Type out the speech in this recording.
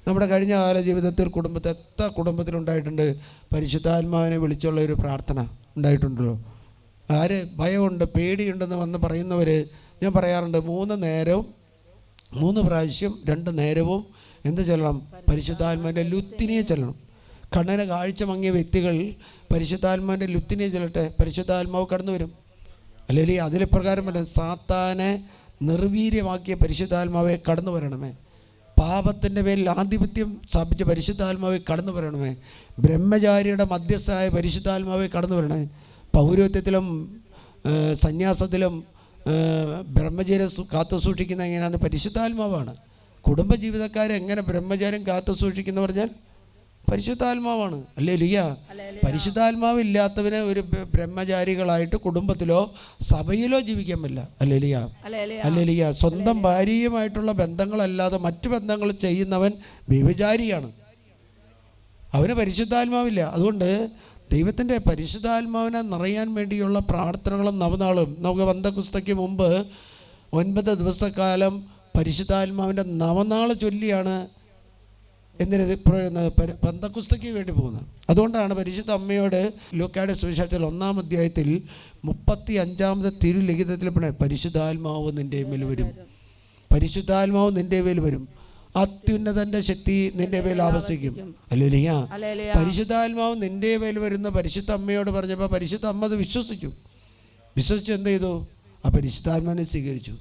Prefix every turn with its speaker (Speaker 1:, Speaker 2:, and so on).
Speaker 1: നമ്മുടെ കഴിഞ്ഞ കാല ജീവിതത്തിൽ എത്ര കുടുംബത്തിലുണ്ടായിട്ടുണ്ട് പരിശുദ്ധാത്മാവിനെ വിളിച്ചുള്ള ഒരു പ്രാർത്ഥന ഉണ്ടായിട്ടുണ്ടല്ലോ? ഭയമുണ്ട്, പേടിയുണ്ടെന്ന് വന്ന് പറയുന്നവർ, ഞാൻ പറയാറുണ്ട്, 3 പ്രാവശ്യം 2 നേരവും എന്ത് ചൊല്ലണം? പരിശുദ്ധാത്മാവിൻ്റെ ലുത്തിനിയെ ചൊല്ലണം. കണ്ണിന് കാഴ്ച മങ്ങിയ വ്യക്തികൾ പരിശുദ്ധാത്മാവിൻ്റെ ലുത്തിനിയെ ചൊല്ലട്ടെ, പരിശുദ്ധാത്മാവ് കടന്നു വരും. അല്ലെങ്കിൽ അതിലെപ്രകാരം വല്ല സാത്താനെ നിർവീര്യമാക്കിയ പരിശുദ്ധാത്മാവെ കടന്നു വരണമേ. പാപത്തിൻ്റെ പേരിൽ ആധിപത്യം സ്ഥാപിച്ച പരിശുദ്ധാത്മാവെ കടന്നു വരണമേ. ബ്രഹ്മചാരിയുടെ മധ്യസ്ഥനായ പരിശുദ്ധാത്മാവെ കടന്നു വരണേ. പൗരോഹിത്യത്തിലും സന്യാസത്തിലും ബ്രഹ്മചര്യം കാത്തു സൂക്ഷിക്കുന്ന എങ്ങനെയാണ്? പരിശുദ്ധാത്മാവാണ്. കുടുംബജീവിതക്കാരെങ്ങനെ ബ്രഹ്മചര്യം കാത്തു സൂക്ഷിക്കുന്ന പറഞ്ഞാൽ പരിശുദ്ധാത്മാവാണ്. ഹല്ലേലൂയ. പരിശുദ്ധാത്മാവ് ഇല്ലാത്തവന് ഒരു ബ്രഹ്മചാരികളായിട്ട് കുടുംബത്തിലോ സഭയിലോ ജീവിക്കാൻ പറ്റില്ല. Hallelujah, hallelujah. സ്വന്തം ഭാര്യയുമായിട്ടുള്ള ബന്ധങ്ങളല്ലാതെ മറ്റു ബന്ധങ്ങൾ ചെയ്യുന്നവൻ വ്യഭിചാരിയാണ്. അവന് പരിശുദ്ധാത്മാവില്ല. അതുകൊണ്ട് ദൈവത്തിൻ്റെ പരിശുദ്ധാത്മാവിനെ നിറയാൻ വേണ്ടിയുള്ള പ്രാർത്ഥനകളും നവനാളും. നമുക്ക് പെന്തക്കോസ്തയ്ക്ക് മുമ്പ് 9 ദിവസക്കാലം പരിശുദ്ധാത്മാവിൻ്റെ നവനാൾ ചൊല്ലിയാണ് പെന്തക്കോസ്തയ്ക്ക് വേണ്ടി പോകുന്നത്. അതുകൊണ്ടാണ് പരിശുദ്ധ അമ്മയോട് ലൂക്കായുടെ സുവിശേഷത്തിൽ 1-ാം അധ്യായത്തിൽ 35-ാമത്തെ തിരുലിഖിതത്തിൽ പരിശുദ്ധാത്മാവ് നിൻ്റെ മേൽ വരും, പരിശുദ്ധാത്മാവ് നിൻ്റെ മേൽ വരും, അത്യുന്നതൻ്റെ ശക്തി നിന്റെ മേൽ ആവസിക്കും. ഹല്ലേലൂയ. പരിശുദ്ധാത്മാവ് നിന്റെ മേൽ വരുന്ന പരിശുദ്ധ അമ്മയോട് പറഞ്ഞപ്പോൾ പരിശുദ്ധ അമ്മ അത് വിശ്വസിച്ചു. എന്ത് ചെയ്തു? ആ പരിശുദ്ധാത്മാവിനെ സ്വീകരിച്ചു.